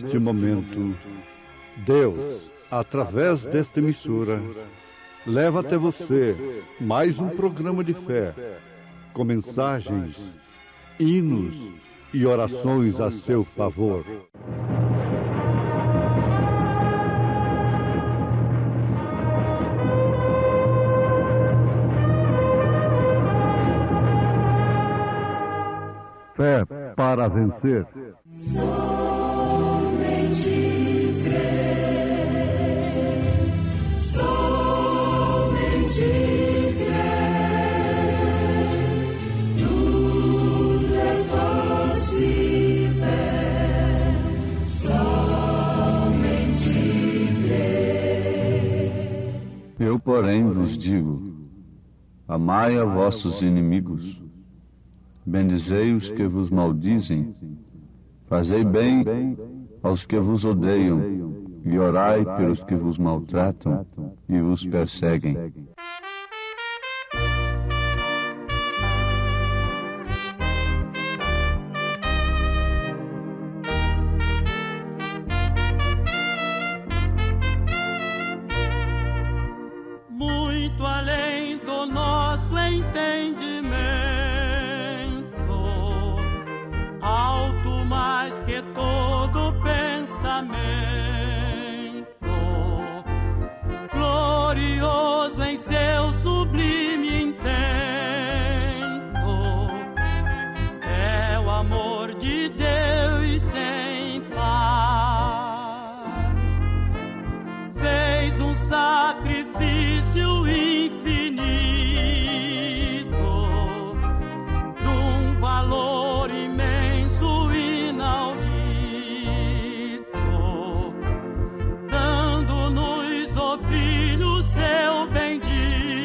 neste momento, Deus, através desta emissora, leva até você mais um programa de fé, com mensagens, hinos e orações a seu favor. Fé para vencer. Somente crer, somente crer, tudo é possível, somente crer. Eu, porém, vos digo, amai a vossos inimigos, bendizei os que vos maldizem, fazei bem aos que vos odeiam, e orai pelos que vos maltratam e vos perseguem. Muito além do nosso entendimento, alto mais que todo pensamento, glorioso em seu sublime intento, é o amor de Deus sem par. Fez um sacrifício infinito, de um valor imenso, inaudito, dando-nos, ó Filho, seu bendito,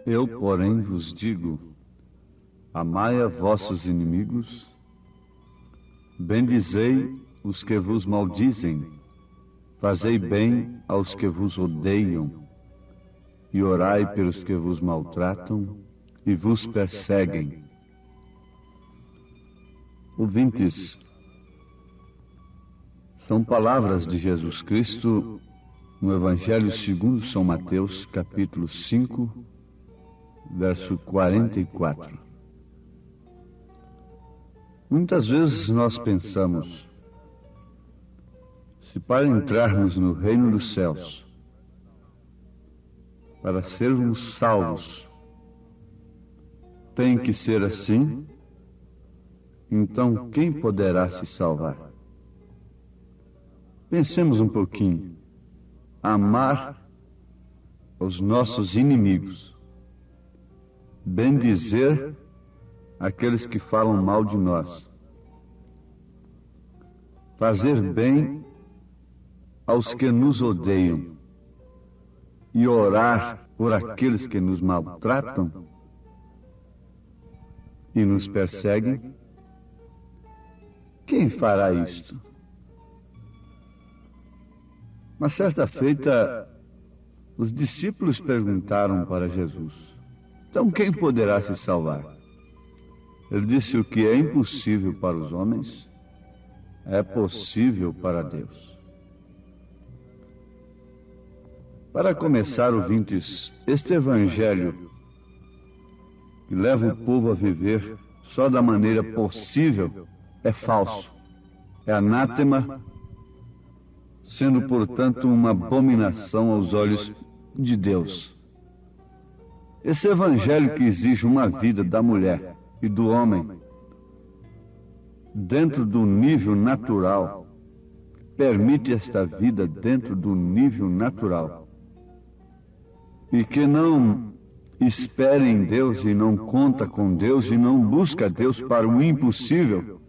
Eu, porém, vos digo, amai a vossos inimigos, bendizei os que vos maldizem, fazei bem aos que vos odeiam, e orai pelos que vos maltratam e vos perseguem. Ouvintes, são palavras de Jesus Cristo no Evangelho segundo São Mateus, capítulo 5, verso 44. Muitas vezes nós pensamos, se para entrarmos no reino dos céus, para sermos salvos, tem que ser assim, então quem poderá se salvar? Pensemos um pouquinho. Amar os nossos inimigos, bendizer aqueles que falam mal de nós, fazer bem aos que nos odeiam e orar por aqueles que nos maltratam e nos perseguem. Quem fará isto? Uma certa feita, os discípulos perguntaram para Jesus, então quem poderá se salvar? Ele disse, o que é impossível para os homens, é possível para Deus. Para começar, ouvintes, este evangelho que leva o povo a viver só da maneira possível é falso, é anátema, sendo, portanto, uma abominação aos olhos de Deus. Esse evangelho que exige uma vida da mulher e do homem dentro do nível natural, permite esta vida dentro do nível natural, e que não espera em Deus e não conta com Deus e não busca Deus para o impossível.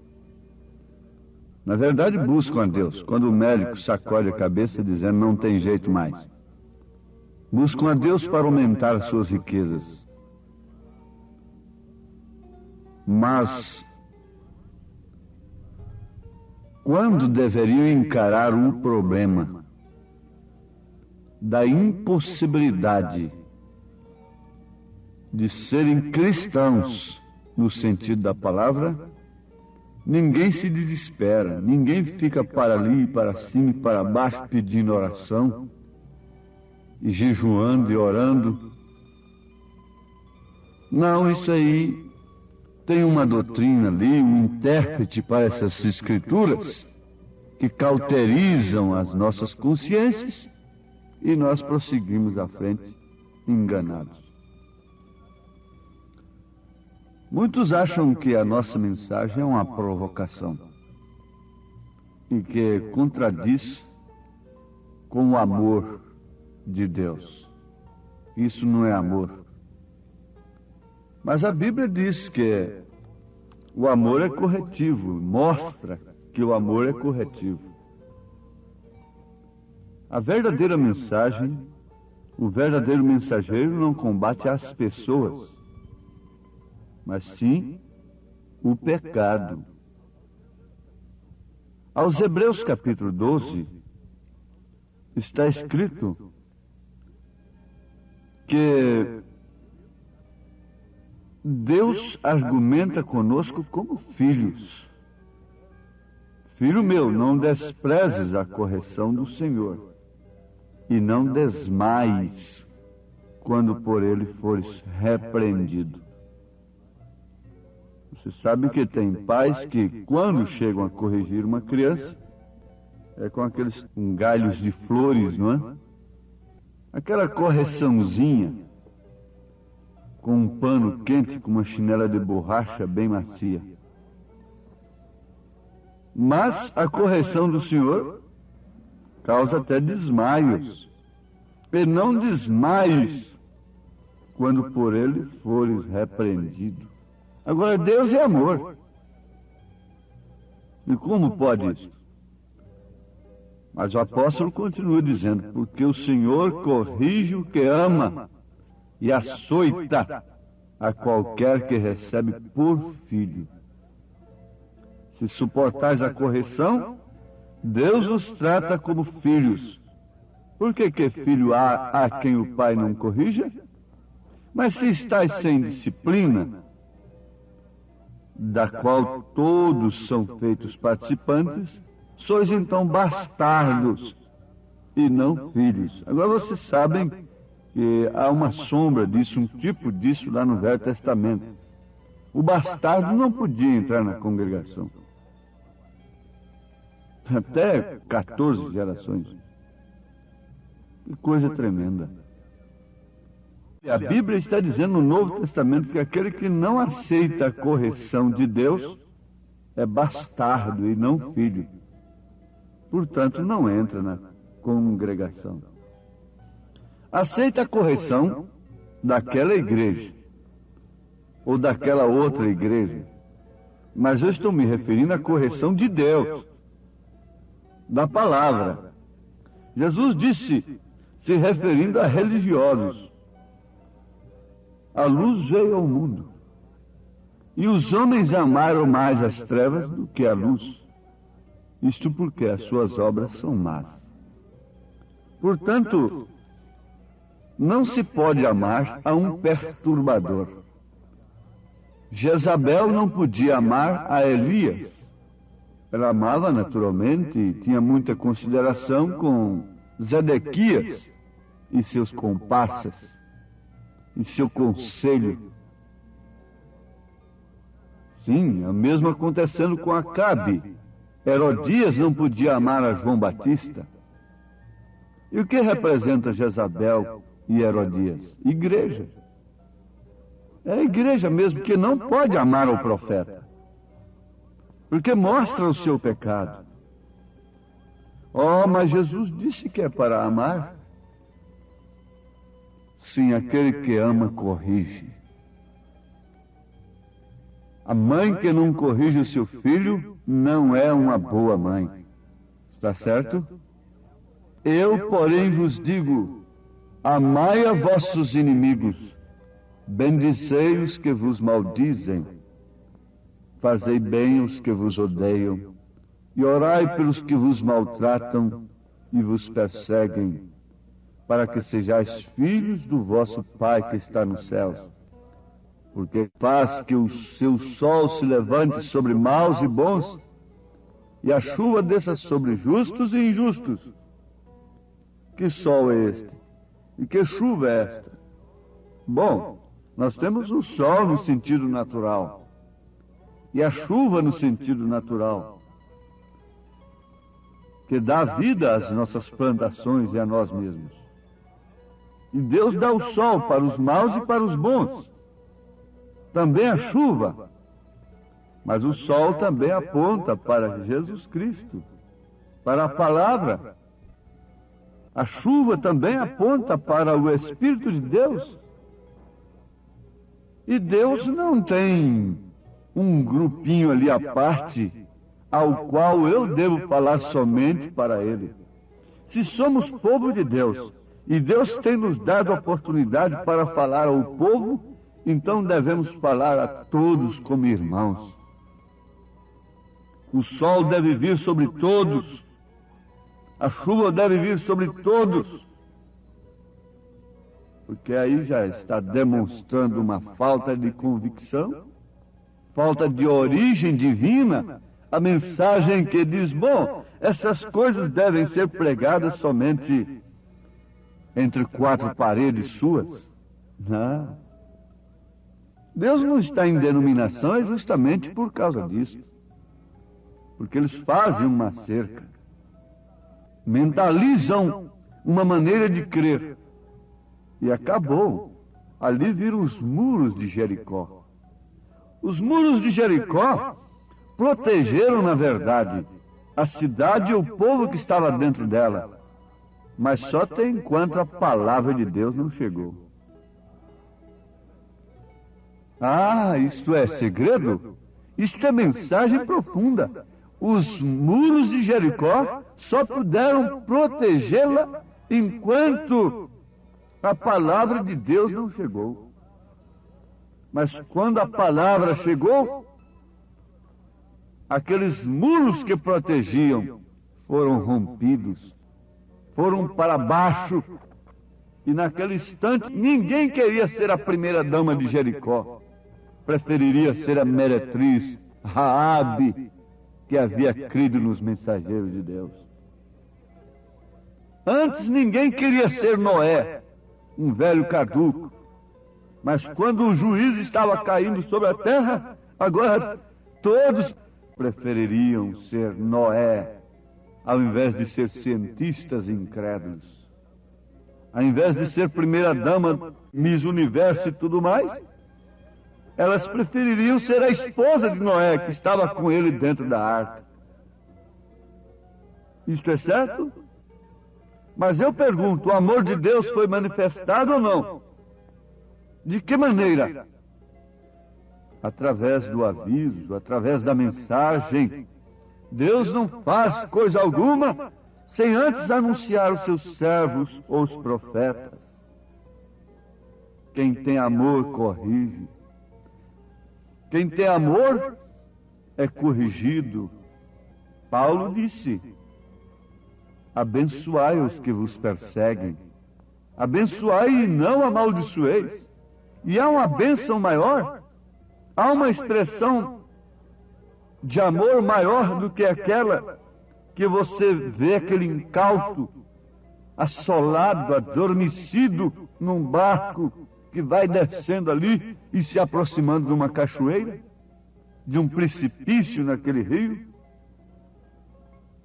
Na verdade, buscam a Deus. Quando o médico sacode a cabeça dizendo não tem jeito mais. Buscam a Deus para aumentar as suas riquezas. Mas, quando deveriam encarar o problema da impossibilidade de serem cristãos, no sentido da palavra, ninguém se desespera, ninguém fica para ali, para cima e para baixo pedindo oração, e jejuando e orando. Não, isso aí tem uma doutrina ali, um intérprete para essas escrituras, que cauterizam as nossas consciências, e nós prosseguimos à frente enganados. Muitos acham que a nossa mensagem é uma provocação e que contradiz com o amor de Deus. Isso não é amor. Mas a Bíblia diz que o amor é corretivo, mostra que o amor é corretivo. A verdadeira mensagem, o verdadeiro mensageiro não combate as pessoas, mas sim o pecado. Aos Hebreus capítulo 12, está escrito que Deus argumenta conosco como filhos. Filho meu, não desprezes a correção do Senhor, e não desmaies quando por ele fores repreendido. Você sabe que tem pais que, quando chegam a corrigir uma criança, é com aqueles galhos de flores, não é? Aquela correçãozinha, com um pano quente, com uma chinela de borracha bem macia. Mas a correção do Senhor causa até desmaios. E não desmaies quando por ele fores repreendido. Agora, Deus é amor. E como pode isso? Mas o apóstolo continua dizendo, porque o Senhor corrige o que ama e açoita a qualquer que recebe por filho. Se suportais a correção, Deus os trata como filhos. Por que filho há a quem o pai não corrija? Mas se estáis sem disciplina, da qual todos são feitos participantes, sois então bastardos e não filhos. Agora vocês sabem que há uma sombra disso, um tipo disso lá no Velho Testamento. O bastardo não podia entrar na congregação. Até 14 gerações. Que coisa tremenda. A Bíblia está dizendo no Novo Testamento que aquele que não aceita a correção de Deus é bastardo e não filho. Portanto, não entra na congregação. Aceita a correção daquela igreja ou daquela outra igreja, mas eu estou me referindo à correção de Deus, da palavra. Jesus disse, se referindo a religiosos: a luz veio ao mundo, e os homens amaram mais as trevas do que a luz. Isto porque as suas obras são más. Portanto, não se pode amar a um perturbador. Jezabel não podia amar a Elias. Ela amava naturalmente e tinha muita consideração com Zedequias e seus comparsas, e seu conselho. Sim, o mesmo acontecendo com Acabe. Herodias não podia amar a João Batista. E o que representa Jezabel e Herodias? Igreja. É a igreja mesmo que não pode amar o profeta, porque mostra o seu pecado. Oh, mas Jesus disse que é para amar. Sim, aquele que ama corrige. A mãe que não corrige o seu filho não é uma boa mãe. Está certo? Eu, porém, vos digo: amai a vossos inimigos, bendizei os que vos maldizem, fazei bem os que vos odeiam, e orai pelos que vos maltratam e vos perseguem, para que sejais filhos do vosso Pai que está nos céus. Porque faz que o seu sol se levante sobre maus e bons, e a chuva desça sobre justos e injustos. Que sol é este? E que chuva é esta? Bom, nós temos o sol no sentido natural, e a chuva no sentido natural, que dá vida às nossas plantações e a nós mesmos. E Deus dá o sol para os maus e para os bons. Também a chuva. Mas o sol também aponta para Jesus Cristo, para a palavra. A chuva também aponta para o Espírito de Deus. E Deus não tem um grupinho ali à parte ao qual eu devo falar somente para Ele. Se somos povo de Deus, e Deus tem nos dado a oportunidade para falar ao povo, então devemos falar a todos como irmãos. O sol deve vir sobre todos. A chuva deve vir sobre todos. Porque aí já está demonstrando uma falta de convicção, falta de origem divina, a mensagem que diz, bom, essas coisas devem ser pregadas somente entre quatro paredes suas. Não. Deus não está em denominação, é justamente por causa disso. Porque eles fazem uma cerca, mentalizam uma maneira de crer, e acabou. Ali viram os muros de Jericó. Os muros de Jericó protegeram, na verdade, a cidade e o povo que estava dentro dela, mas só até enquanto a palavra de Deus não chegou. Ah, isto é segredo? Isto é mensagem profunda. Os muros de Jericó só puderam protegê-la enquanto A palavra de Deus não chegou. Mas quando a palavra chegou, aqueles muros que protegiam foram rompidos, foram para baixo, e naquele instante ninguém queria ser a primeira dama de Jericó, preferiria ser a meretriz Raabe, que havia crido nos mensageiros de Deus. Antes ninguém queria ser Noé, um velho caduco, mas quando o juízo estava caindo sobre a terra, agora todos prefeririam ser Noé, ao invés de ser cientistas incrédulos. Ao invés de ser primeira-dama, Miss Universo e tudo mais, elas prefeririam ser a esposa de Noé, que estava com ele dentro da arca. Isto é certo? Mas eu pergunto, o amor de Deus foi manifestado ou não? De que maneira? Através do aviso, através da mensagem. Deus não faz coisa alguma sem antes anunciar os seus servos ou os profetas. Quem tem amor, corrige. Quem tem amor é corrigido. Paulo disse: abençoai os que vos perseguem. Abençoai e não amaldiçoeis. E há uma bênção maior? Há uma expressão de amor maior do que aquela que você vê aquele incauto, assolado, adormecido num barco que vai descendo ali e se aproximando de uma cachoeira, de um precipício naquele rio?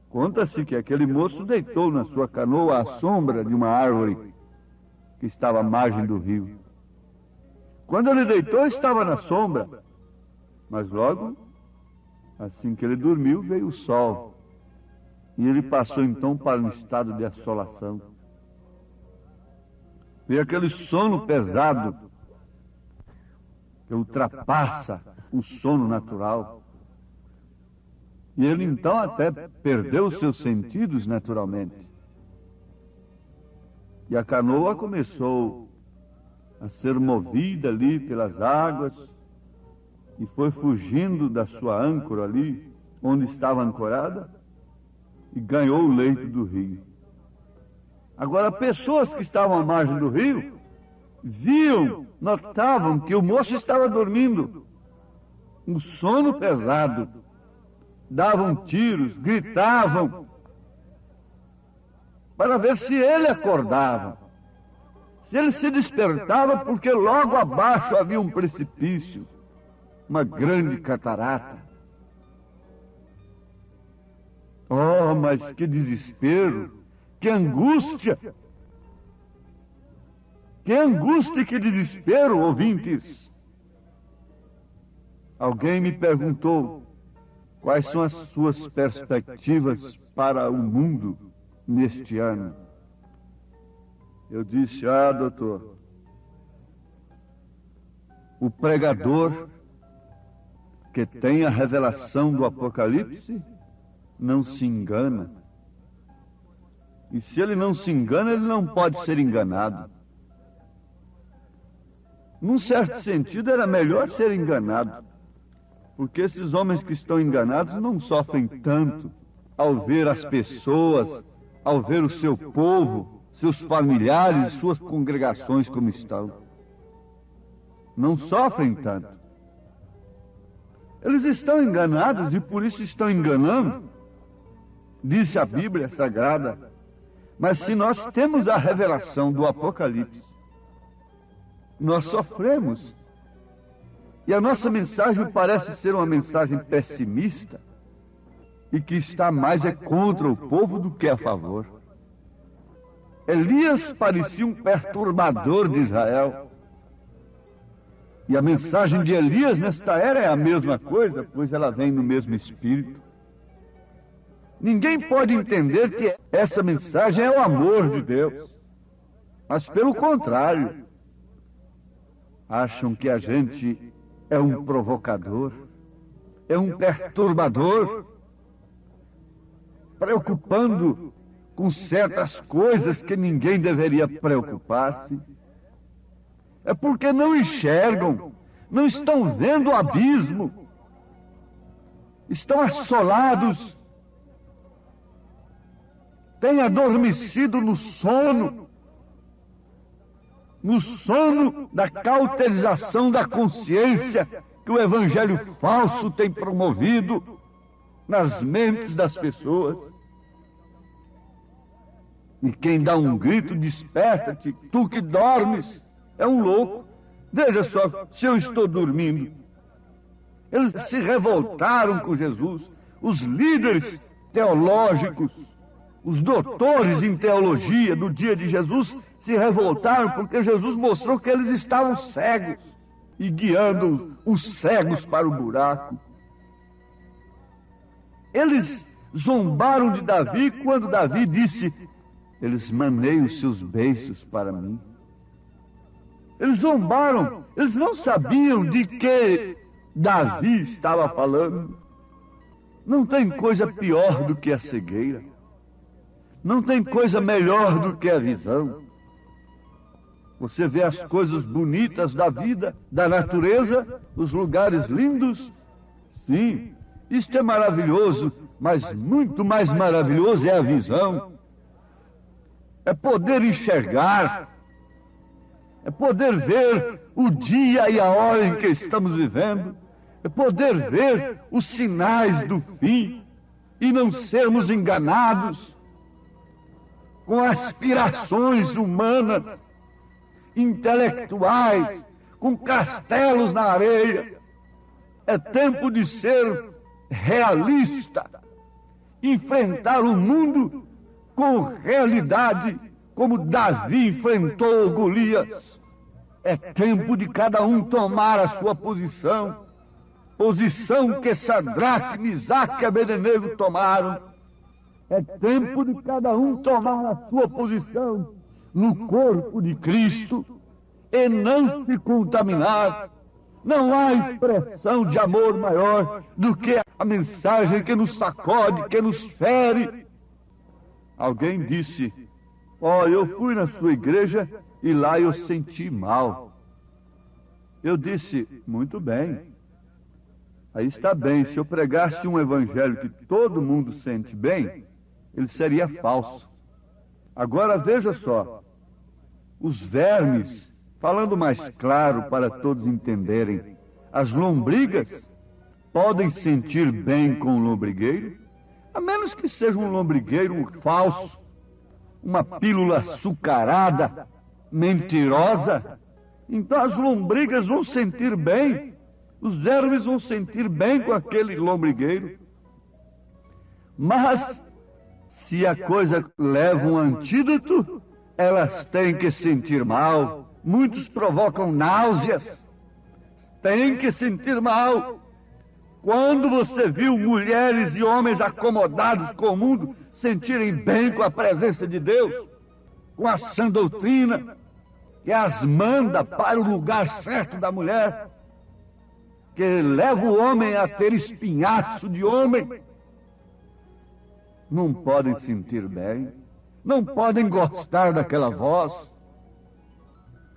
Conta-se que aquele moço deitou na sua canoa à sombra de uma árvore que estava à margem do rio. Quando ele deitou, estava na sombra, mas logo, assim que ele dormiu, veio o sol, e ele passou então para um estado de assolação. Veio aquele sono pesado, que ultrapassa o sono natural. E ele então até perdeu os seus sentidos naturalmente. E a canoa começou a ser movida ali pelas águas e foi fugindo da sua âncora ali, onde estava ancorada, e ganhou o leito do rio. Agora, pessoas que estavam à margem do rio viam, notavam que o moço estava dormindo, um sono pesado. Davam tiros, gritavam, para ver se ele acordava, se ele se despertava, porque logo abaixo havia um precipício, uma grande catarata. Oh, mas que desespero, que angústia e que desespero, ouvintes. Alguém me perguntou: quais são as suas perspectivas para o mundo neste ano? Eu disse: doutor, o pregador que tem a revelação do Apocalipse não se engana. E se ele não se engana, ele não pode ser enganado. Num certo sentido, era melhor ser enganado, porque esses homens que estão enganados não sofrem tanto ao ver as pessoas, ao ver o seu povo, seus familiares, suas congregações como estão. Não sofrem tanto. Eles estão enganados e por isso estão enganando, disse a Bíblia Sagrada. Mas se nós temos a revelação do Apocalipse, nós sofremos. E a nossa mensagem parece ser uma mensagem pessimista e que está mais contra o povo do que a favor. Elias parecia um perturbador de Israel. E a mensagem de Elias nesta era é a mesma coisa, pois ela vem no mesmo espírito. Ninguém pode entender que essa mensagem é o amor de Deus, mas pelo contrário, acham que a gente é um provocador, é um perturbador, preocupando com certas coisas que ninguém deveria preocupar-se. É porque não enxergam, não estão vendo o abismo, estão assolados, têm adormecido no sono da cauterização da consciência que o evangelho falso tem promovido nas mentes das pessoas. E quem dá um grito, desperta-te, tu que dormes, é um louco. Veja só, se eu estou dormindo. Eles se revoltaram com Jesus. Os líderes teológicos, os doutores em teologia do dia de Jesus se revoltaram porque Jesus mostrou que eles estavam cegos e guiando os cegos para o buraco. Eles zombaram de Davi quando Davi disse: eles maneiam seus beiços para mim. Eles zombaram, eles não sabiam de que Davi estava falando. Não tem coisa pior do que a cegueira. Não tem coisa melhor do que a visão. Você vê as coisas bonitas da vida, da natureza, os lugares lindos. Sim, isto é maravilhoso, mas muito mais maravilhoso é a visão. É poder enxergar, é poder ver o dia e a hora em que estamos vivendo, é poder ver os sinais do fim e não sermos enganados com aspirações humanas, intelectuais, com castelos na areia. É tempo de ser realista, enfrentar o mundo com realidade, como Davi enfrentou Golias. É tempo de cada um tomar a sua posição que Sadraque, Misaque e Abednego tomaram. É tempo de cada um tomar a sua posição no corpo de Cristo e não se contaminar. Não há expressão de amor maior do que a mensagem que nos sacode, que nos fere. Alguém disse: eu fui na sua igreja e lá eu senti mal. Eu disse: muito bem. Aí está bem, se eu pregasse um evangelho que todo mundo sente bem, ele seria falso. Agora veja só, os vermes, falando mais claro para todos entenderem, as lombrigas podem sentir bem com o lombrigueiro, a menos que seja um lombrigueiro falso, uma pílula açucarada, mentirosa. Então as lombrigas vão sentir bem, os vermes vão sentir bem com aquele lombrigueiro. Mas se a coisa leva um antídoto, elas têm que sentir mal. Muitos provocam náuseas, têm que sentir mal. Quando você viu mulheres e homens acomodados com o mundo sentirem bem com a presença de Deus, com a sã doutrina, que as manda para o lugar certo da mulher, que leva o homem a ter espinhaço de homem, não podem sentir bem, não podem gostar daquela voz.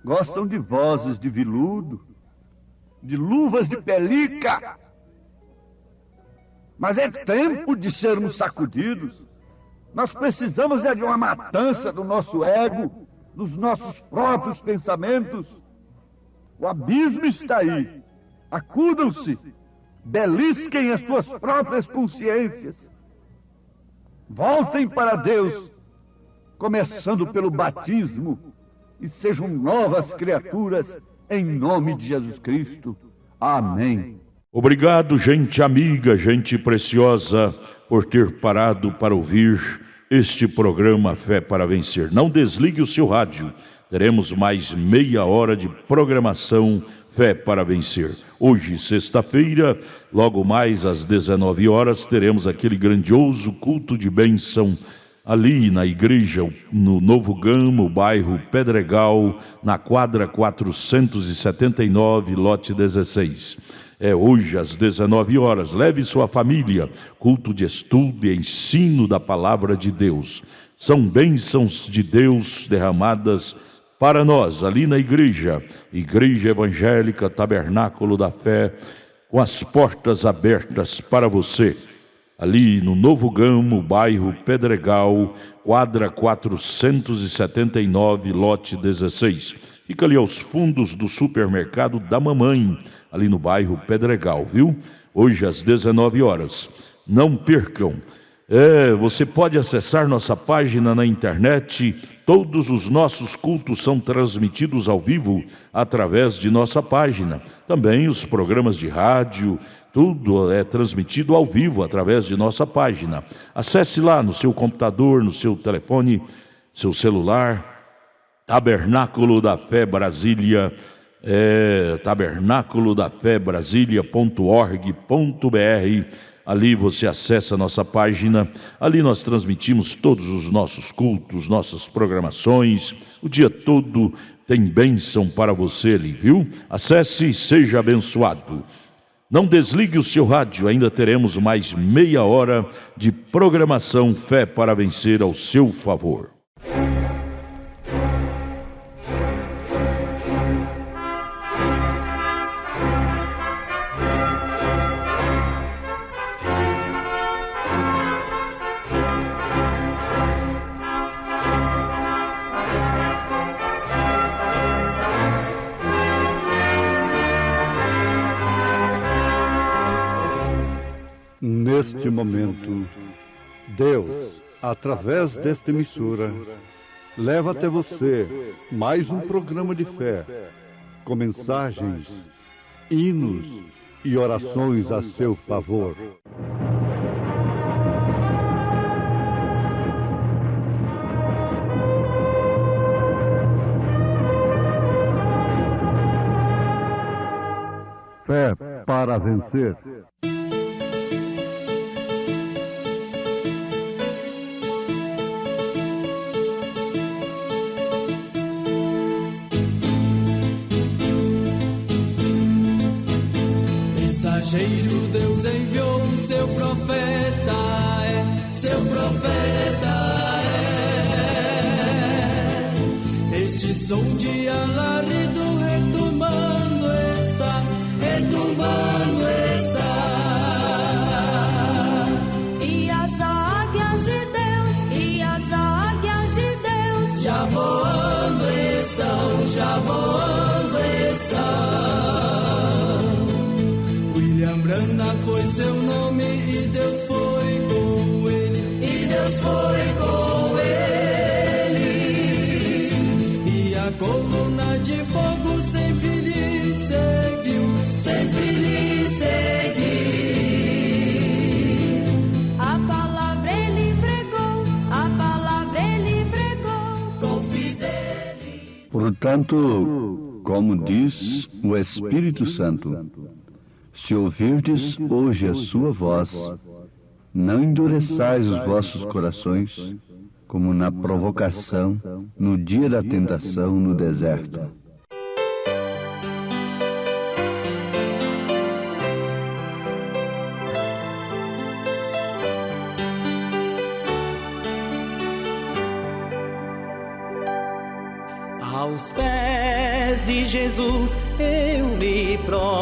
Gostam de vozes de veludo, de luvas de pelica. Mas é tempo de sermos sacudidos. Nós precisamos de uma matança do nosso ego, dos nossos próprios pensamentos. O abismo está aí. Acudam-se, belisquem as suas próprias consciências. Voltem para Deus, começando pelo batismo, e sejam novas criaturas em nome de Jesus Cristo. Amém. Obrigado, gente amiga, gente preciosa, por ter parado para ouvir este programa Fé para Vencer. Não desligue o seu rádio. Teremos mais meia hora de programação Fé para Vencer. Hoje, sexta-feira, logo mais às 19 horas, teremos aquele grandioso culto de bênção ali na igreja, no Novo Gama, bairro Pedregal, na quadra 479, lote 16. É hoje às 19 horas. Leve sua família. Culto de estudo e ensino da palavra de Deus. São bênçãos de Deus derramadas para nós, ali na Igreja Evangélica Tabernáculo da Fé, com as portas abertas para você. Ali no Novo Gamo, bairro Pedregal, quadra 479, lote 16. Fica ali aos fundos do supermercado da Mamãe, ali no bairro Pedregal, viu? Hoje às 19 horas. Não percam. Você pode acessar nossa página na internet. Todos os nossos cultos são transmitidos ao vivo através de nossa página. Também os programas de rádio, tudo é transmitido ao vivo através de nossa página. Acesse lá no seu computador, no seu telefone, seu celular, Tabernáculo da Fé Brasília, tabernáculodafebrasilia.org.br. Ali você acessa a nossa página, ali nós transmitimos todos os nossos cultos, nossas programações, o dia todo tem bênção para você ali, viu? Acesse e seja abençoado. Não desligue o seu rádio, ainda teremos mais meia hora de programação Fé para Vencer ao seu favor. Neste momento, Deus, através desta emissora, leva até você mais um programa de fé, com mensagens, hinos e orações a seu favor. Fé para vencer. Mensageiro, Deus enviou o seu profeta, seu profeta Este som de alarido retumbando está, retumbando está. E as águias de Deus, e as águias de Deus já voando estão, já voando estão. William Branham foi seu nome e Deus foi com ele, e Deus foi com ele. E a coluna de fogo sempre lhe seguiu, sempre lhe seguiu. A palavra ele pregou, a palavra ele pregou com fidelidade. Portanto, como diz o Espírito Santo, se ouvirdes hoje a sua voz, não endureçais os vossos corações, como na provocação, no dia da tentação no deserto. Aos pés de Jesus eu me prostro,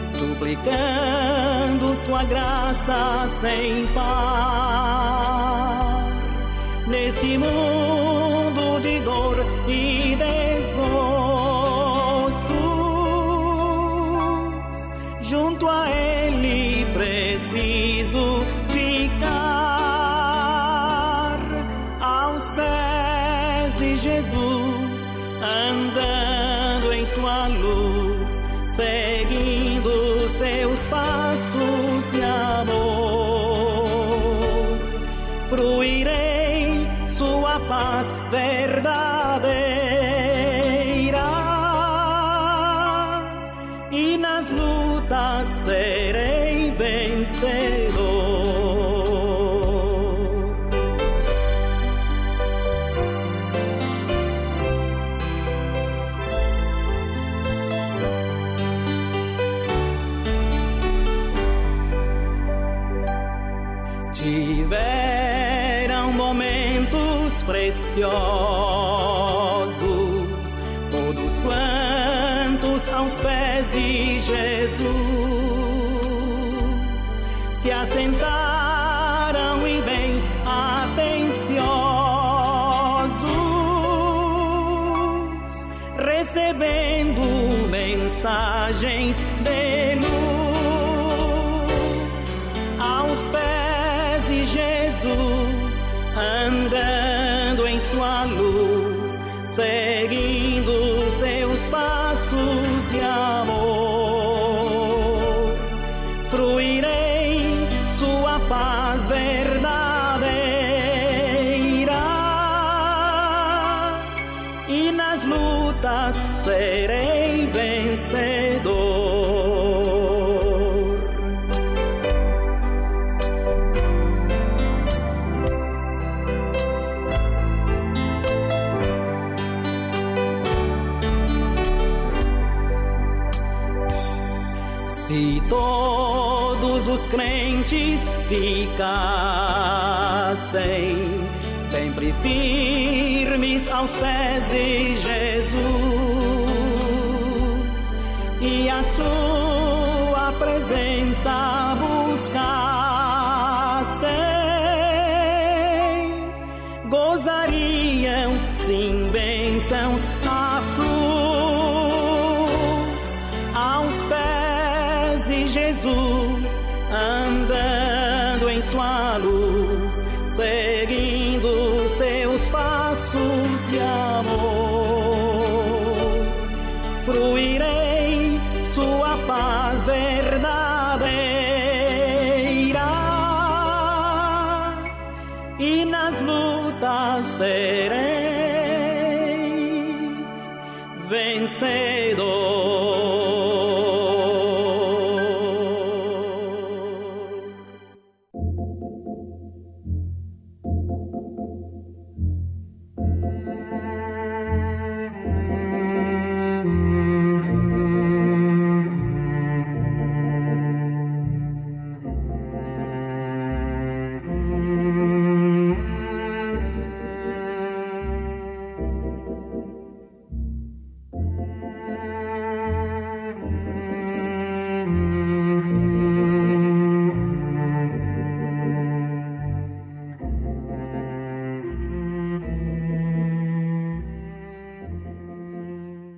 suplicando sua graça sem par. Neste mundo de dor e desgostos, junto a Ele preciso ficar. Aos pés de Jesus, andando em sua luz, seguindo seus passos de amor, fruirei sua paz verdadeira, e nas lutas serei vencedor. Tiver preciosos, todos quantos aos pés de Jesus se assentaram e bem atenciosos, recebendo mensagens de luz aos pés de Jesus, andando em sua luz, seguindo seus passos de amor. Fruirei sua paz verdadeira e nas lutas serei vencedor. Se todos os crentes ficassem sempre firmes aos pés de Jesus e a sua presença buscassem, gozariam sim bênçãos a fluxo aos pés de Jesus, andando em sua luz, seguindo seus passos de amor. Fruirei sua paz verdadeira e nas lutas serei vencedor.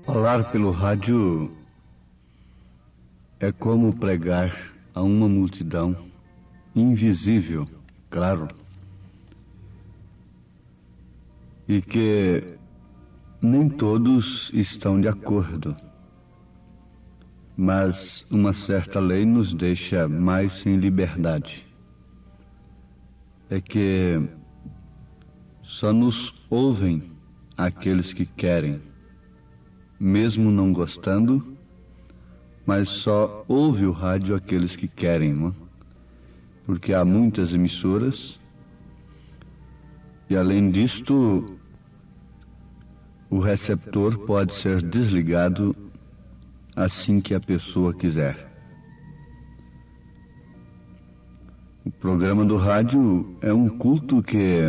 Falar pelo rádio é como pregar a uma multidão invisível, claro, e que nem todos estão de acordo, mas uma certa lei nos deixa mais sem liberdade. É que só nos ouvem aqueles que querem, mesmo não gostando, mas só ouve o rádio aqueles que querem, não? Porque há muitas emissoras e, além disto, o receptor pode ser desligado assim que a pessoa quiser. O programa do rádio é um culto que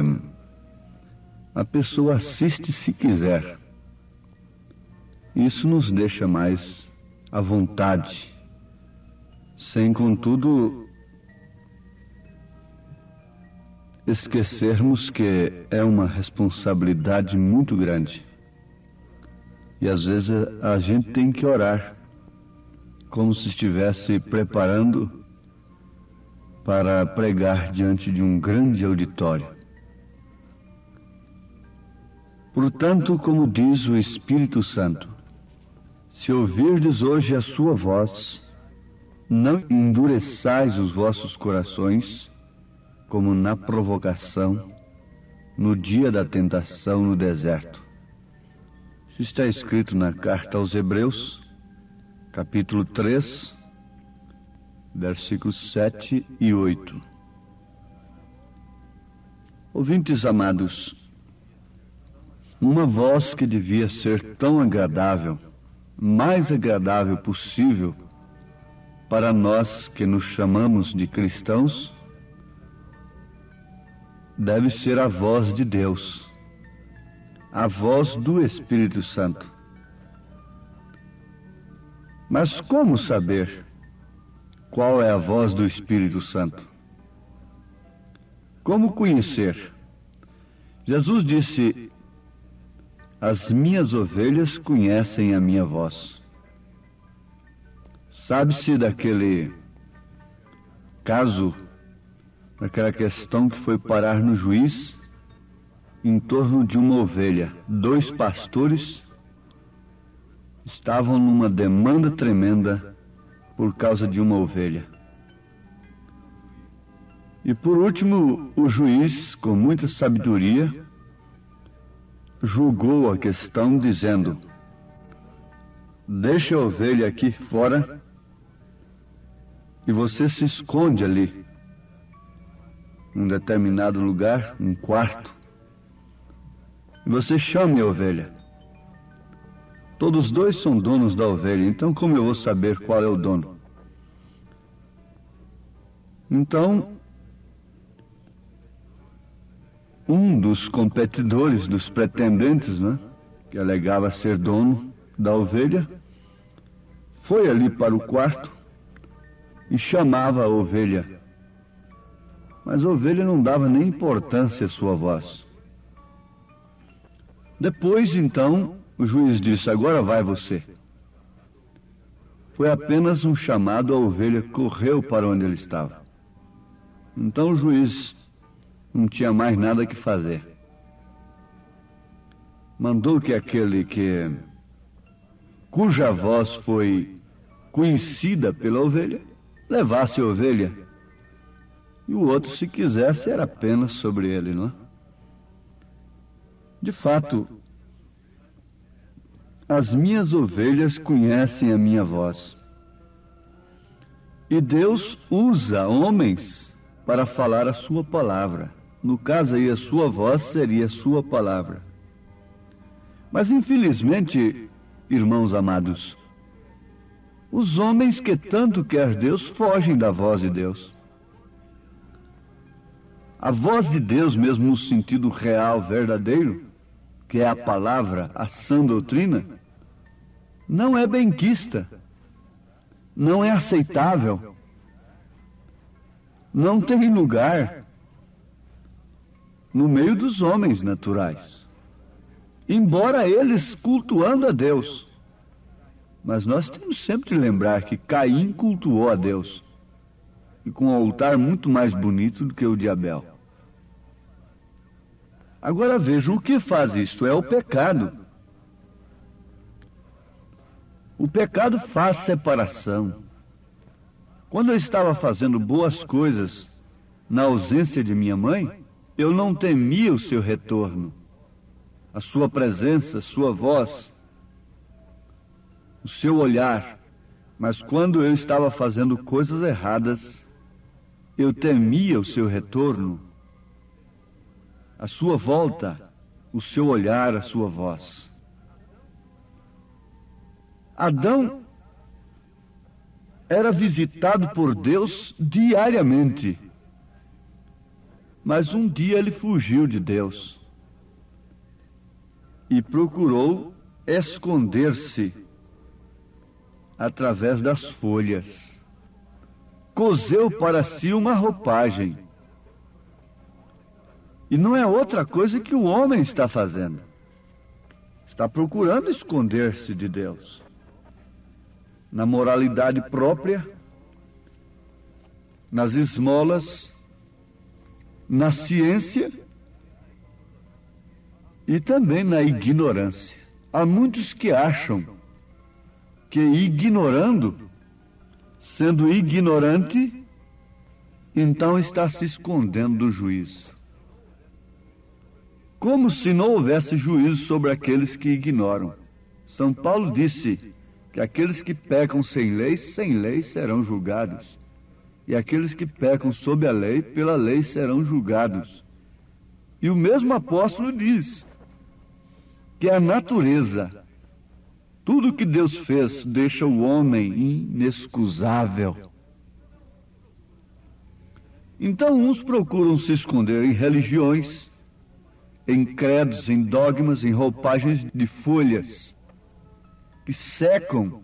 a pessoa assiste se quiser. Isso nos deixa mais à vontade, sem, contudo, esquecermos que é uma responsabilidade muito grande. E às vezes a gente tem que orar, como se estivesse preparando para pregar diante de um grande auditório. Portanto, como diz o Espírito Santo, se ouvirdes hoje a sua voz, não endureçais os vossos corações, como na provocação, no dia da tentação no deserto. Isso está escrito na carta aos Hebreus, capítulo 3, versículos 7 e 8. Ouvintes amados, uma voz que devia ser tão agradável, mais agradável possível para nós que nos chamamos de cristãos, deve ser a voz de Deus, a voz do Espírito Santo. Mas como saber qual é a voz do Espírito Santo? Como conhecer? Jesus disse: as minhas ovelhas conhecem a minha voz. Sabe-se daquele caso, daquela questão que foi parar no juiz em torno de uma ovelha. 2 pastores estavam numa demanda tremenda por causa de uma ovelha. E por último, o juiz, com muita sabedoria, julgou a questão dizendo: deixa a ovelha aqui fora e você se esconde ali, num determinado lugar, um quarto, e você chame a ovelha. Todos 2 são donos da ovelha, então como eu vou saber qual é o dono? Então, um dos competidores, dos pretendentes, que alegava ser dono da ovelha, foi ali para o quarto e chamava a ovelha. Mas a ovelha não dava nem importância à sua voz. Depois, então, o juiz disse: agora vai você. Foi apenas um chamado, a ovelha correu para onde ele estava. Então o juiz não tinha mais nada que fazer. Mandou que aquele cuja voz foi conhecida pela ovelha levasse a ovelha, e o outro, se quisesse, era apenas sobre ele, não é? De fato, as minhas ovelhas conhecem a minha voz. E Deus usa homens para falar a sua palavra. No caso aí, a sua voz seria a sua palavra. Mas infelizmente, irmãos amados, os homens que tanto quer Deus fogem da voz de Deus. A voz de Deus, mesmo no sentido real, verdadeiro, que é a palavra, a sã doutrina, não é benquista, não é aceitável, não tem lugar no meio dos homens naturais, embora eles cultuando a Deus. Mas nós temos sempre de lembrar que Caim cultuou a Deus, e com um altar muito mais bonito do que o de Abel. Agora vejam, o que faz isso? É o pecado. O pecado faz separação. Quando eu estava fazendo boas coisas na ausência de minha mãe, eu não temia o seu retorno, a sua presença, a sua voz, o seu olhar. Mas quando eu estava fazendo coisas erradas, eu temia o seu retorno, a sua volta, o seu olhar, a sua voz. Adão era visitado por Deus diariamente, mas um dia ele fugiu de Deus e procurou esconder-se através das folhas. Coseu para si uma roupagem. E não é outra coisa que o homem está fazendo. Está procurando esconder-se de Deus. Na moralidade própria, nas esmolas, na ciência e também na ignorância. Há muitos que acham que ignorando, sendo ignorante, então está se escondendo do juízo. Como se não houvesse juízo sobre aqueles que ignoram. São Paulo disse que aqueles que pecam sem lei serão julgados. E aqueles que pecam sob a lei, pela lei serão julgados. E o mesmo apóstolo diz que a natureza, tudo que Deus fez, deixa o homem inexcusável. Então uns procuram se esconder em religiões, em credos, em dogmas, em roupagens de folhas, que secam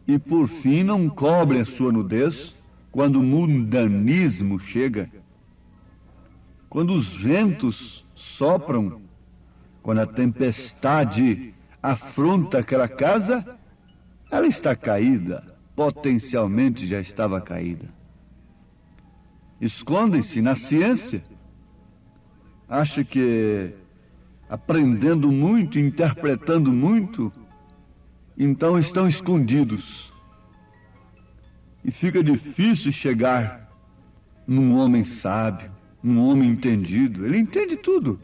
e por fim não cobrem a sua nudez quando o mundanismo chega, quando os ventos sopram, quando a tempestade afronta aquela casa, ela está caída, potencialmente já estava caída. Escondem-se na ciência, acha que aprendendo muito, interpretando muito, então estão escondidos. E fica difícil chegar num homem sábio, num homem entendido. Ele entende tudo.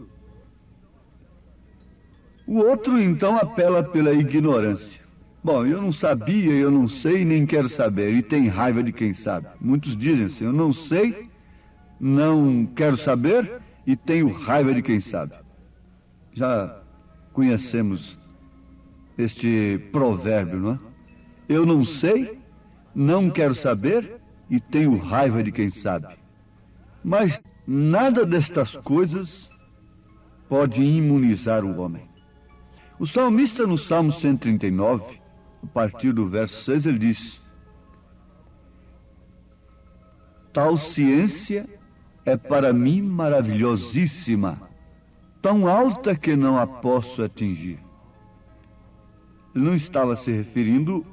O outro, então, apela pela ignorância. Bom, eu não sabia, eu não sei, nem quero saber. E tem raiva de quem sabe. Muitos dizem assim, eu não sei, não quero saber e tenho raiva de quem sabe. Já conhecemos este provérbio, não é? Eu não sei, não quero saber e tenho raiva de quem sabe. Mas nada destas coisas pode imunizar o homem. O salmista, no Salmo 139, a partir do verso 6, ele diz: tal ciência é para mim maravilhosíssima, tão alta que não a posso atingir. Ele não estava se referindo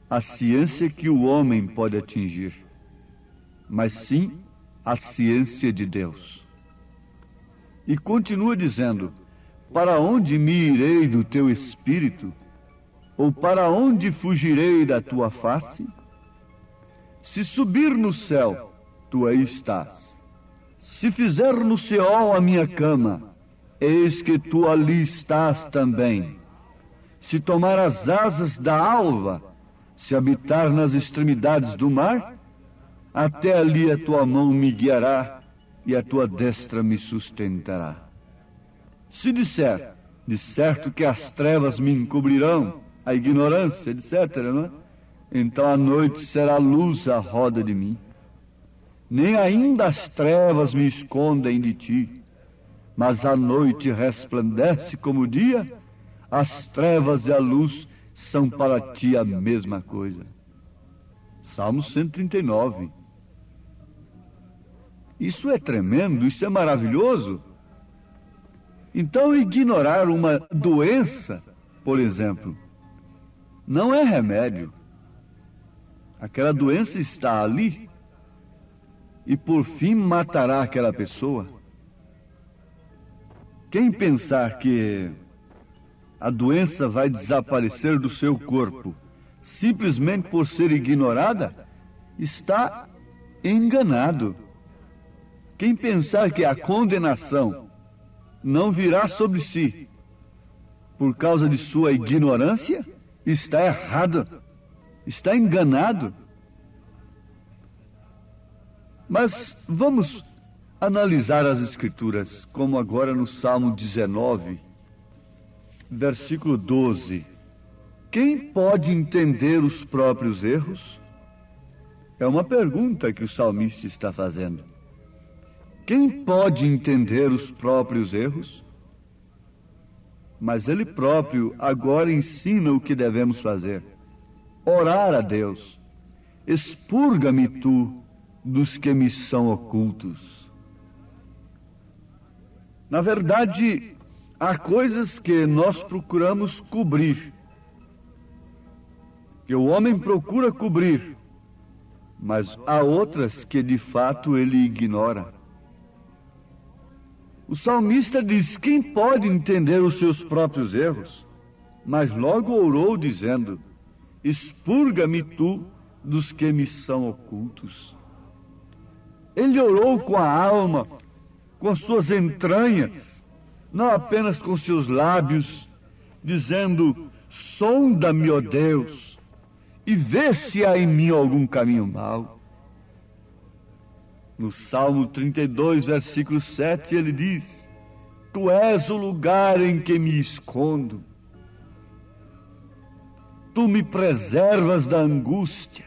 à ciência que o homem pode atingir, mas sim à ciência de Deus. E continua dizendo: para onde me irei do teu espírito? Ou para onde fugirei da tua face? Se subir no céu, tu aí estás. Se fizer no Seol a minha cama, eis que tu ali estás também. Se tomar as asas da alva, se habitar nas extremidades do mar, até ali a tua mão me guiará e a tua destra me sustentará. Se disser, de certo que as trevas me encobrirão, a ignorância, etc., não é? Então a noite será luz à roda de mim. Nem ainda as trevas me escondem de ti, mas a noite resplandece como o dia, as trevas e a luz são para ti a mesma coisa. Salmo 139. Isso é tremendo, isso é maravilhoso. Então, ignorar uma doença, por exemplo, não é remédio. Aquela doença está ali e, por fim, matará aquela pessoa. Quem pensar que a doença vai desaparecer do seu corpo simplesmente por ser ignorada, está enganado. Quem pensar que a condenação não virá sobre si por causa de sua ignorância, está errado, está enganado. Mas vamos analisar as Escrituras, como agora no Salmo 19, versículo 12. Quem pode entender os próprios erros? É uma pergunta que o salmista está fazendo. Quem pode entender os próprios erros? Mas ele próprio agora ensina o que devemos fazer. Orar a Deus. Expurga-me tu dos que me são ocultos. Na verdade, há coisas que nós procuramos cobrir, que o homem procura cobrir, mas há outras que de fato ele ignora. O salmista diz: quem pode entender os seus próprios erros? Mas logo orou dizendo: expurga-me tu dos que me são ocultos. Ele orou com a alma, com as suas entranhas, não apenas com seus lábios, dizendo: sonda-me, ó Deus, e vê se há em mim algum caminho mau. No Salmo 32, versículo 7, ele diz: tu és o lugar em que me escondo. Tu me preservas da angústia.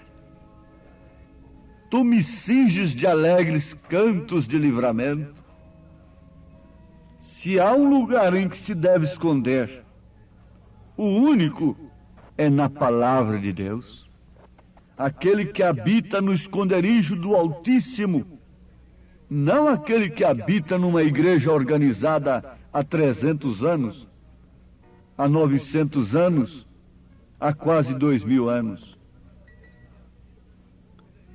Tu me cinges de alegres cantos de livramento. Se há um lugar em que se deve esconder, o único é na palavra de Deus. Aquele que habita no esconderijo do Altíssimo, não aquele que habita numa igreja organizada há 300 anos, há 900 anos, há quase 2000 anos.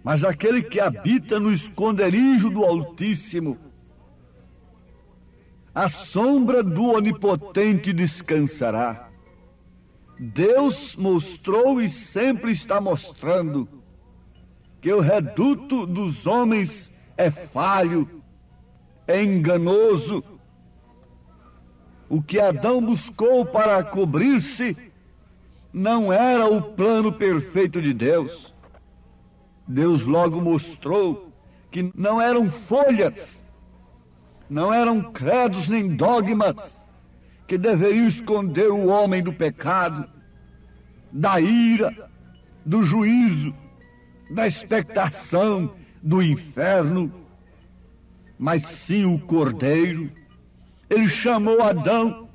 Mas aquele que habita no esconderijo do Altíssimo, a sombra do Onipotente descansará. Deus mostrou e sempre está mostrando que o reduto dos homens é falho, é enganoso. O que Adão buscou para cobrir-se não era o plano perfeito de Deus. Deus logo mostrou que não eram folhas, não eram credos nem dogmas que deveriam esconder o homem do pecado, da ira, do juízo, da expectação do inferno, mas sim o Cordeiro. Ele chamou Adão,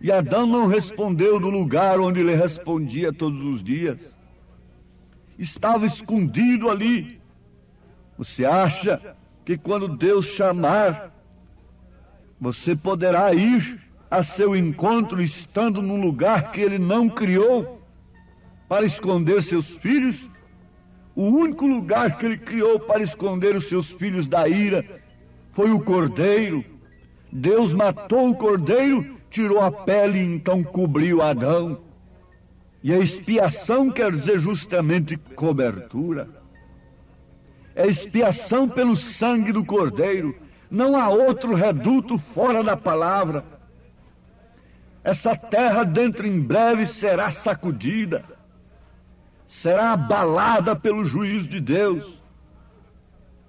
e Adão não respondeu do lugar onde ele respondia todos os dias. Estava escondido ali. Você acha que quando Deus chamar, você poderá ir a seu encontro estando num lugar que ele não criou para esconder seus filhos? O único lugar que ele criou para esconder os seus filhos da ira foi o Cordeiro. Deus matou o Cordeiro, tirou a pele e então cobriu Adão. E a expiação quer dizer justamente cobertura. É expiação pelo sangue do Cordeiro. Não há outro reduto fora da palavra. Essa terra dentro em breve será sacudida, será abalada pelo juízo de Deus,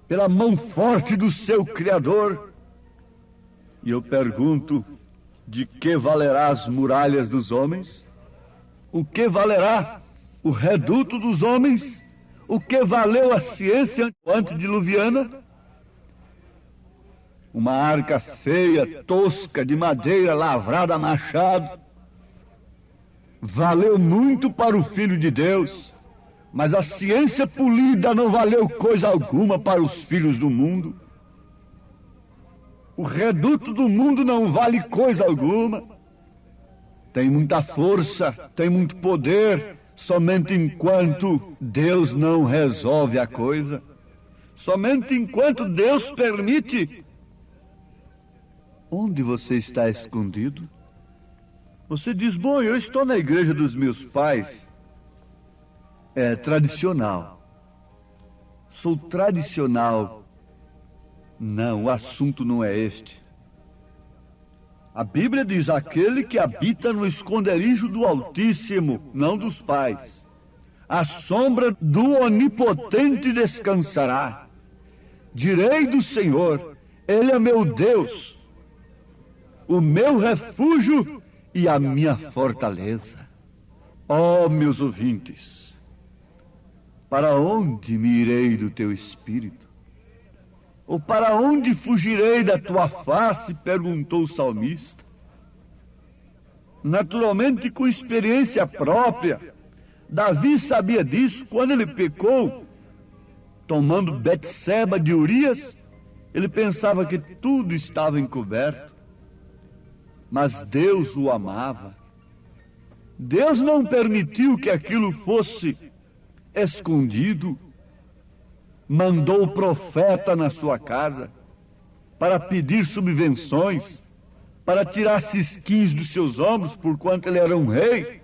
pela mão forte do seu Criador. E eu pergunto, de que valerá as muralhas dos homens? O que valerá o reduto dos homens? O que valeu a ciência antediluviana? Uma arca feia, tosca, de madeira lavrada a machado. Valeu muito para o Filho de Deus, mas a ciência polida não valeu coisa alguma para os filhos do mundo. O reduto do mundo não vale coisa alguma. Tem muita força, tem muito poder, somente enquanto Deus não resolve a coisa. Somente enquanto Deus permite. Onde você está escondido? Você diz, bom, eu estou na igreja dos meus pais. É tradicional. Sou tradicional. Não, o assunto não é este. A Bíblia diz, aquele que habita no esconderijo do Altíssimo, não dos pais, a sombra do Onipotente descansará. Direi do Senhor, Ele é meu Deus, o meu refúgio e a minha fortaleza. Ó, meus ouvintes, para onde me irei do teu espírito? Ou para onde fugirei da tua face? Perguntou o salmista. Naturalmente, com experiência própria, Davi sabia disso. Quando ele pecou, tomando Betseba de Urias, ele pensava que tudo estava encoberto. Mas Deus o amava. Deus não permitiu que aquilo fosse escondido. Mandou o profeta na sua casa para pedir subvenções, para tirar cisquinhos dos seus ombros, porquanto ele era um rei,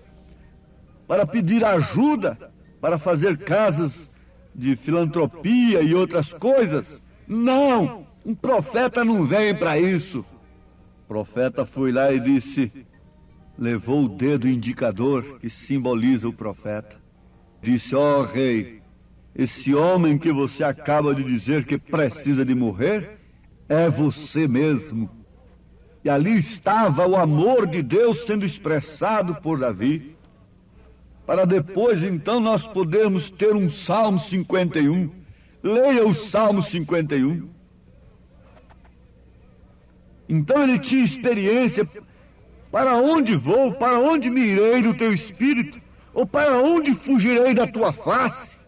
para pedir ajuda, para fazer casas de filantropia e outras coisas. Não, um profeta não vem para isso. O profeta foi lá e disse, levou o dedo indicador que simboliza o profeta. Disse, ó rei, esse homem que você acaba de dizer que precisa de morrer, é você mesmo. E ali estava o amor de Deus sendo expressado por Davi. Para depois, então, nós podermos ter um Salmo 51. Leia o Salmo 51. Então ele tinha experiência. Para onde vou? Para onde me irei do teu espírito? Ou para onde fugirei da tua face?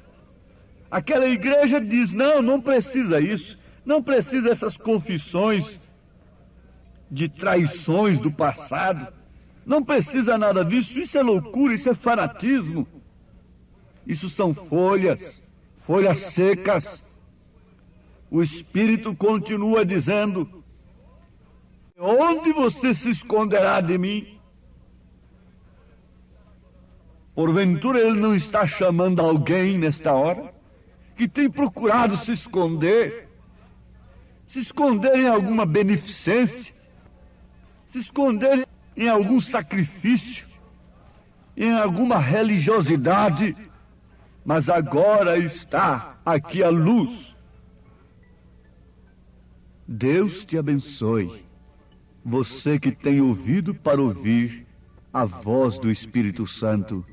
Aquela igreja diz, não precisa isso. Não precisa essas confissões de traições do passado. Não precisa nada disso. Isso é loucura, isso é fanatismo. Isso são folhas secas. O Espírito continua dizendo, onde você se esconderá de mim? Porventura ele não está chamando alguém nesta hora que tem procurado se esconder em alguma beneficência, se esconder em algum sacrifício, em alguma religiosidade, mas agora está aqui a luz. Deus te abençoe. Você que tem ouvido para ouvir a voz do Espírito Santo,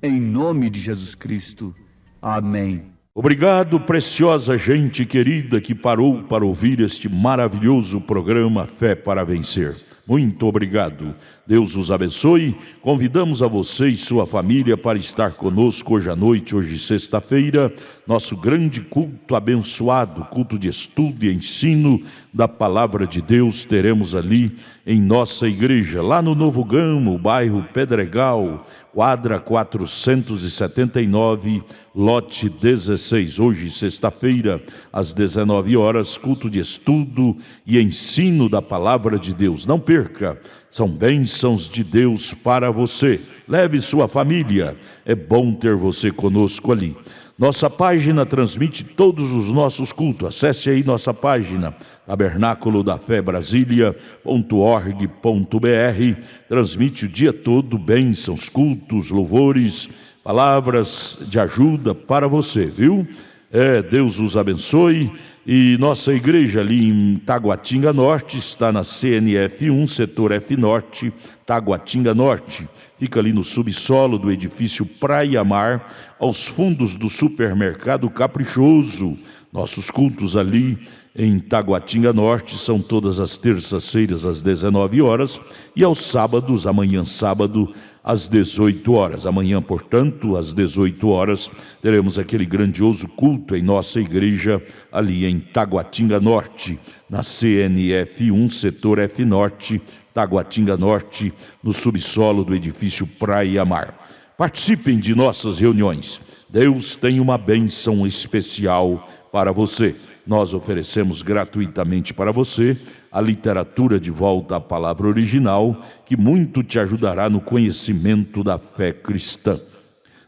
em nome de Jesus Cristo. Amém. Obrigado, preciosa gente querida que parou para ouvir este maravilhoso programa Fé para Vencer. Muito obrigado. Deus os abençoe. Convidamos a você e sua família para estar conosco hoje à noite, hoje sexta-feira, nosso grande culto abençoado, culto de estudo e ensino da Palavra de Deus. Teremos ali em nossa igreja, lá no Novo Gamo, bairro Pedregal, quadra 479, lote 16. Hoje, sexta-feira, às 19 horas, culto de estudo e ensino da Palavra de Deus. Não perca, são bênçãos de Deus para você. Leve sua família, é bom ter você conosco ali. Nossa página transmite todos os nossos cultos. Acesse aí nossa página, tabernáculo da fé Brasília.org.br. Transmite o dia todo bênçãos, cultos, louvores, palavras de ajuda para você, viu? Deus os abençoe. E nossa igreja ali em Taguatinga Norte está na CNF 1, setor F Norte, Taguatinga Norte. Fica ali no subsolo do edifício Praia Mar, aos fundos do supermercado Caprichoso. Nossos cultos ali em Taguatinga Norte são todas as terças-feiras às 19 horas e aos sábados, amanhã sábado, às 18 horas. Amanhã, portanto, às 18 horas, teremos aquele grandioso culto em nossa igreja ali em Taguatinga Norte, na CNF 1, setor F Norte, Taguatinga Norte, no subsolo do edifício Praia Mar. Participem de nossas reuniões. Deus tem uma bênção especial para você. Nós oferecemos gratuitamente para você a literatura de volta à palavra original, que muito te ajudará no conhecimento da fé cristã.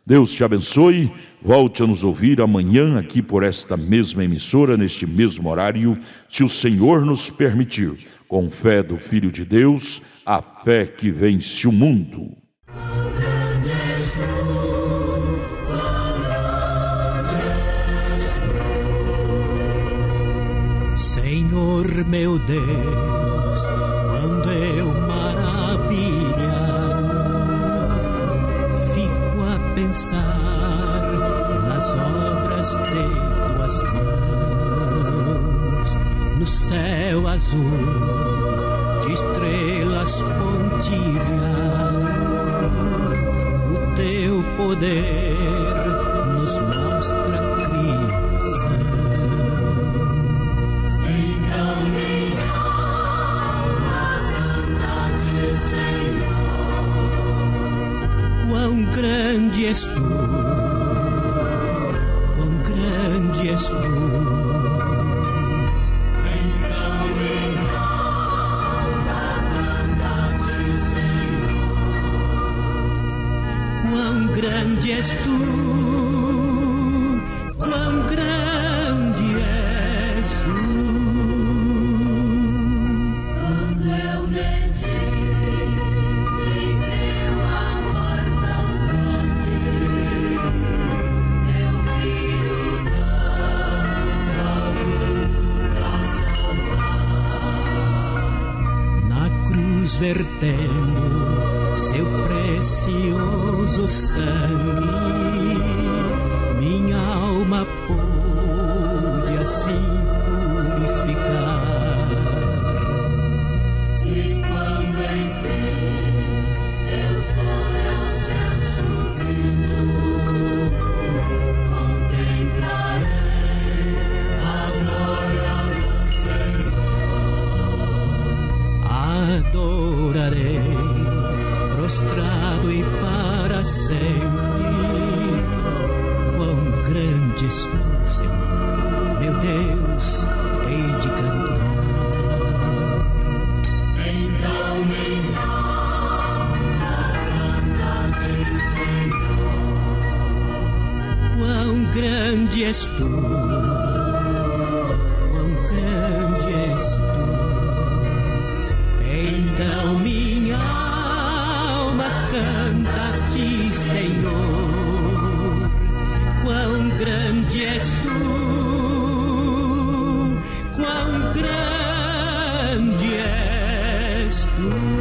Deus te abençoe. Volte a nos ouvir amanhã aqui por esta mesma emissora, neste mesmo horário, se o Senhor nos permitir, com fé do Filho de Deus, a fé que vence o mundo. Senhor meu Deus, quando eu maravilhado fico a pensar nas obras de tuas mãos, no céu azul de estrelas pontilhado, o teu poder nos mostra a criação. Quão grande és tu, quão grande és tu. Então minha alma canta-te, Senhor. Quão grande és tu, quão grande és tu. Quando eu vertendo seu precioso sangue, minha alma pôde assim purificar. adorarei, prostrado e para sempre. Quão grande és tu, Senhor, meu Deus, hei de cantar. Então minha alma canta-te, Senhor. Quão grande és tu, quão grande és tu. Então minha alma canta-te, Senhor. Quão grande és tu, quão grande és tu.